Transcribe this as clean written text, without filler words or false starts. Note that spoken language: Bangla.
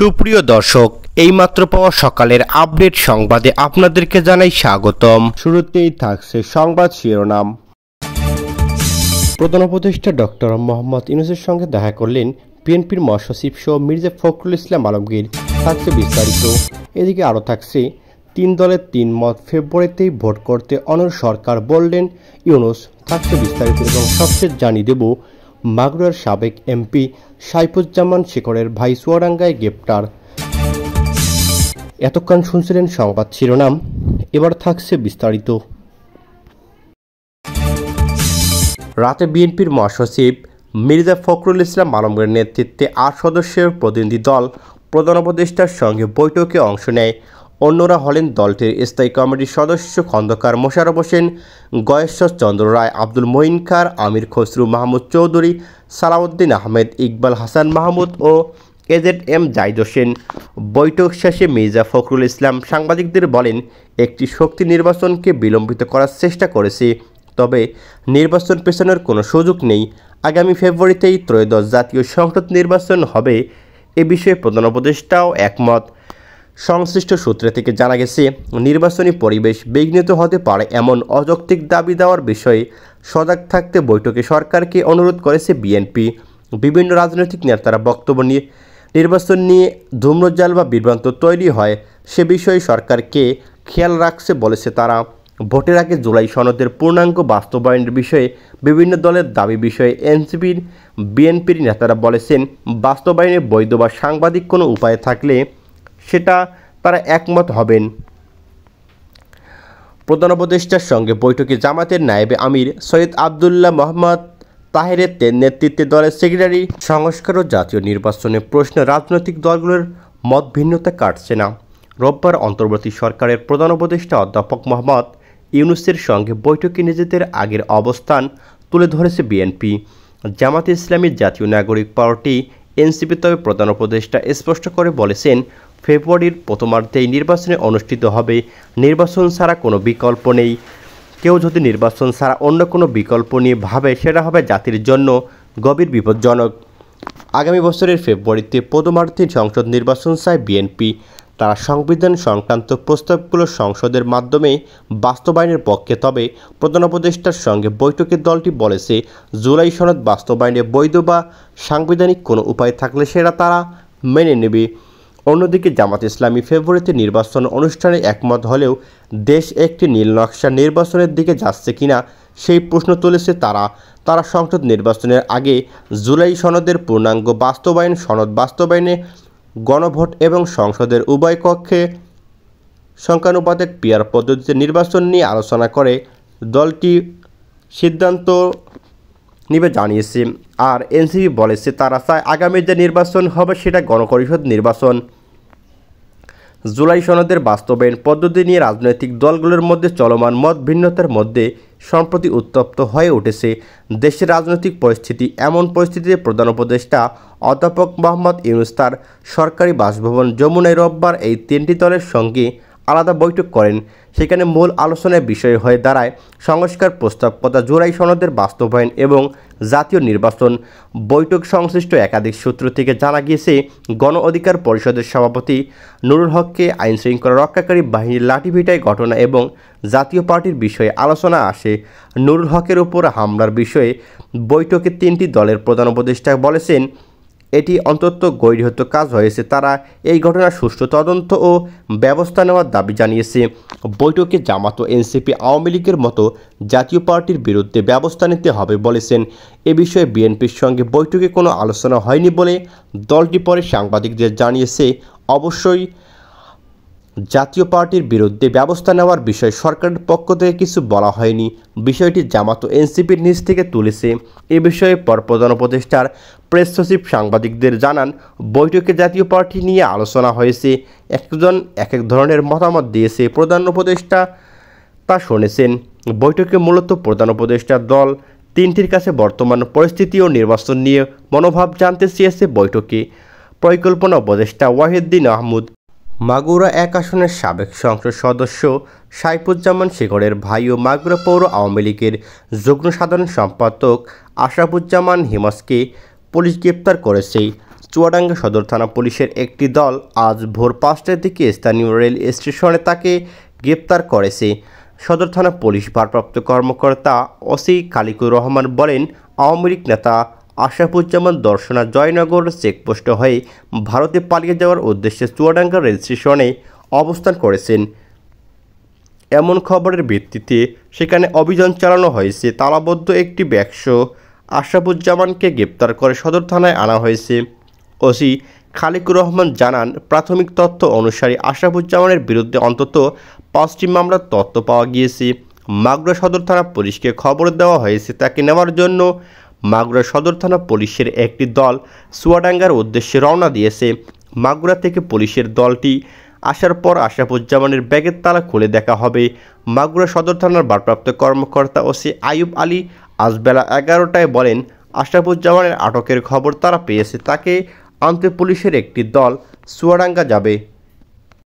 সুপ্রিয় দর্শক, এইমাত্র পাওয়া সকালের আপডেট সংবাদে আপনাদেরকে জানাই স্বাগতম। শুরুতেই থাকছে সংবাদ শিরোনাম। প্রধান উপদেষ্টা ডক্টর মোহাম্মদ ইউনূসের সঙ্গে দেখা করলেন বিএনপির মহাসচিব সহ মির্জা ফখরুল ইসলাম আলমগীর। থাকছে বিস্তারিত। এদিকে আরও থাকছে 3 দলের 3 মত, ফেব্রুয়ারিতেই ভোট করতে অনড় সরকার বললেন ইউনূস। থাকছে বিস্তারিত এবং সবশেষ জানিয়ে দেব মাগুরার সাবেক এমপি সাইফুজ্জামান শেখরের ভাই চুয়াডাঙ্গায় গ্রেপ্তার। এতক্ষণ শুনছিলেন সংবাদ শিরোনাম, এবার থাকছে বিস্তারিত। রাতে বিএনপির মহাসচিব মির্জা ফখরুল ইসলাম আলমগীরের নেতৃত্বে 8 সদস্যের প্রতিনিধি দল প্রধান উপদেষ্টার সঙ্গে বৈঠকে অংশ নেয়। অন্যরা হলেন দলটির স্থায়ী কমিটির সদস্য খন্দকার মোশাররফ হোসেন, গয়েশ্বর চন্দ্র রায়, আব্দুল মঈন খান, আমির খসরু মাহমুদ চৌধুরী, সালাউদ্দিন আহমেদ, ইকবাল হাসান মাহমুদ ও এজেড-এম জাহিদ হোসেন। বৈঠক শেষে মির্জা ফখরুল ইসলাম সাংবাদিকদের বলেন, একটি শক্তি নির্বাচনকে বিলম্বিত করার চেষ্টা করেছে, তবে নির্বাচন পেছানোর কোনো সুযোগ নেই। আগামী ফেব্রুয়ারিতেই ত্রয়োদশ জাতীয় সংসদ নির্বাচন হবে, এ বিষয়ে প্রধান উপদেষ্টাও একমত। সংশ্লিষ্ট সূত্র থেকে জানা গেছে, নির্বাচনী পরিবেশ বিঘ্নিত হতে পারে এমন অযৌক্তিক দাবি দেওয়ার বিষয়ে সজাগ থাকতে বৈঠকে সরকারকে অনুরোধ করেছে বিএনপি। বিভিন্ন রাজনৈতিক নেতারা বক্তব্য নিয়ে নির্বাচন নিয়ে ধূম্রজাল বা বিভ্রান্ত তৈরি হয় সে বিষয়ে সরকারকে খেয়াল রাখছে বলেছে তারা। ভোটের আগে জুলাই সনদের পূর্ণাঙ্গ বাস্তবায়নের বিষয়ে বিভিন্ন দলের দাবি বিষয়ে এনসিপির বিএনপির নেতারা বলেছেন, বাস্তবায়নে বৈধ বা সাংবাদিক কোনো উপায় থাকলে সেটা তারা একমত হবেন। প্রধান উপদেষ্টার সঙ্গে বৈঠকে জামাতের নায়েবে আমির সৈয়দ আবদুল্লাহ মোহাম্মদ তাহেরের নেতৃত্বে দলের সেক্রেটারি সংস্কার ও জাতীয় নির্বাচনের প্রশ্নে রাজনৈতিক দলগুলোর মত ভিন্নতা কাটছে না। রোববার অন্তর্বর্তী সরকারের প্রধান উপদেষ্টা অধ্যাপক মোহাম্মদ ইউনূসের সঙ্গে বৈঠকে নিজেদের আগের অবস্থান তুলে ধরেছে বিএনপি। জামাতে ইসলামী জাতীয় নাগরিক পার্টি এনসিপি, তবে প্রধান উপদেষ্টা স্পষ্ট করে বলেছেন, ফেব্রুয়ারির প্রথমার্ধেই নির্বাচনে অনুষ্ঠিত হবে। নির্বাচন ছাড়া কোনো বিকল্প নেই। কেউ যদি নির্বাচন ছাড়া অন্য কোনো বিকল্প নিয়ে ভাবে, সেটা হবে জাতির জন্য গভীর বিপজ্জনক। আগামী বছরের ফেব্রুয়ারিতে প্রথমার্ধে সংসদ নির্বাচন চায় বিএনপি। তারা সংবিধান সংক্রান্ত প্রস্তাবগুলো সংসদের মাধ্যমে বাস্তবায়নের পক্ষে। তবে প্রধান উপদেষ্টার সঙ্গে বৈঠকে দলটি বলেছে, জুলাই সনদ বাস্তবায়নে বৈধ বা সাংবিধানিক কোনো উপায় থাকলে সেটা তারা মেনে নেবে। অন্যদিকে জামাত ইসলামী ফেব্রুয়ারিতে নির্বাচন অনুষ্ঠানে একমত হলেও দেশ একটি নীলনকশা নির্বাচনের দিকে যাচ্ছে কিনা সেই প্রশ্ন তুলেছে তারা সংসদ নির্বাচনের আগে জুলাই সনদের পূর্ণাঙ্গ বাস্তবায়ন, সনদ বাস্তবায়নে গণভোট এবং সংসদের উভয় কক্ষে সংখ্যানুপাতিক পিআর পদ্ধতিতে নির্বাচন নিয়ে আলোচনা করে দলটি সিদ্ধান্ত নিবে জানিয়েছে। আর এনসিপি বলেছে, তারা চায় আগামী যে নির্বাচন হবে সেটা গণপরিষদ নির্বাচন। জুলাই সনদের বাস্তবায়ন পদ্ধতি নিয়ে রাজনৈতিক দলগুলোর মধ্যে চলমান মত ভিন্নতার মধ্যে সম্প্রতি উত্তপ্ত হয়ে উঠেছে দেশের রাজনৈতিক পরিস্থিতি। এমন পরিস্থিতিতে প্রধান উপদেষ্টা অধ্যাপক মোহাম্মদ ইউনূস তার সরকারি বাসভবন যমুনায় রোববার এই 3টি দলের সঙ্গে আলাদা বৈঠক করেন। সেখানে মূল আলোচনার বিষয় হয়ে দাঁড়ায় সংস্কার প্রস্তাব তথা জুলাই সনদের বাস্তবায়ন এবং জাতীয় নির্বাচন। বৈঠক সংশ্লিষ্ট একাধিক সূত্র থেকে জানা গিয়েছে, গণ অধিকার পরিষদের সভাপতি নুরুল হককে আইনশৃঙ্খলা রক্ষাকারী বাহিনীর লাঠিপিটাই ঘটনা এবং জাতীয় পার্টির বিষয়ে আলোচনা আসে। নুরুল হকের উপর হামলার বিষয়ে বৈঠকে 3টি দলের প্রধান উপদেষ্টা বলেছেন, এটি অন্তত গৌরহত্য কাজ হয়েছে। তারা এই ঘটনার সুষ্ঠু তদন্ত ও ব্যবস্থা নেওয়ার দাবি জানিয়েছে। বৈঠকে জামাত ও এনসিপি আওয়ামী লীগের মতো জাতীয় পার্টির বিরুদ্ধে ব্যবস্থা নিতে হবে বলেছেন। এ বিষয়ে বিএনপির সঙ্গে বৈঠকে কোনো আলোচনা হয়নি বলে দলটি পরে সাংবাদিকদের জানিয়েছে। অবশ্যই জাতীয় পার্টির বিরুদ্ধে ব্যবস্থা নেওয়ার বিষয়ে সরকারের পক্ষ থেকে কিছু বলা হয়নি। বিষয়টি জামাত ও এনসিপির নিজ থেকে তুলেছে। এ বিষয়ে পর প্রধান উপদেষ্টার প্রেস সচিব সাংবাদিকদের জানান, বৈঠকে জাতীয় পার্টি নিয়ে আলোচনা হয়েছে। একজন এক এক ধরনের মতামত দিয়েছে। প্রধান উপদেষ্টা তা শুনেছেন। বৈঠকে মূলত প্রধান উপদেষ্টার দল 3টির কাছে বর্তমান পরিস্থিতি ও নির্বাচন নিয়ে মনোভাব জানতে চেয়েছে। বৈঠকে পরিকল্পনা উপদেষ্টা ওয়াহিউদ্দিন আহমদ, মাগুরা 1 আসনের সাবেক সংসদ সদস্য সাইফুজ্জামান শেখরের ভাই ও মাগুরা পৌর আওয়ামী লীগের যুগ্ম সাধারণ সম্পাদক আশরাফুজ্জামান হিমাসকে পুলিশ গ্রেপ্তার করেছে। চুয়াডাঙ্গা সদর থানা পুলিশের একটি দল আজ ভোর 5টার দিকে স্থানীয় রেল স্টেশনে তাকে গ্রেপ্তার করেছে। সদর থানা পুলিশ ভারপ্রাপ্ত কর্মকর্তা ওসি খালিকুর রহমান বলেন, আওয়ামী লীগ নেতা আশরাফুজ্জামান দর্শনা জয়নগর চেকপোস্ট হয়ে ভারতে পালিয়ে যাওয়ার উদ্দেশ্যে চুয়াডাঙ্গা রেল স্টেশনে অবস্থান করেছেন। এমন খবরের ভিত্তিতে সেখানে অভিযান চালানো হয়েছে। তালাবদ্ধ একটি ব্যাগসহ আশরাফুজ্জামানকে গ্রেপ্তার করে সদর থানায় আনা হয়েছে। ওসি খালিকুর রহমান জানান, প্রাথমিক তথ্য অনুসারে আশরাফুজ্জামানের বিরুদ্ধে অন্তত 5টি মামলার তথ্য পাওয়া গিয়েছে। মাগুরা সদর থানা পুলিশকে খবর দেওয়া হয়েছে তাকে নেওয়ার জন্য। মাগুরা সদর থানা পুলিশের একটি দল চুয়াডাঙ্গার উদ্দেশ্যে রওনা দিয়েছে। মাগুরা থেকে পুলিশের দলটি আসার পর আশরাফুজ্জামানের ব্যাগের তালা খুলে দেখা হবে। মাগুরা সদর থানার ভারপ্রাপ্ত কর্মকর্তা ওসি আইয়ুব আলী আজ বেলা 11টায় বলেন, আশরাফুজ্জামানের আটকের খবর তারা পেয়েছে। তাকে আনতে পুলিশের একটি দল চুয়াডাঙ্গা যাবে।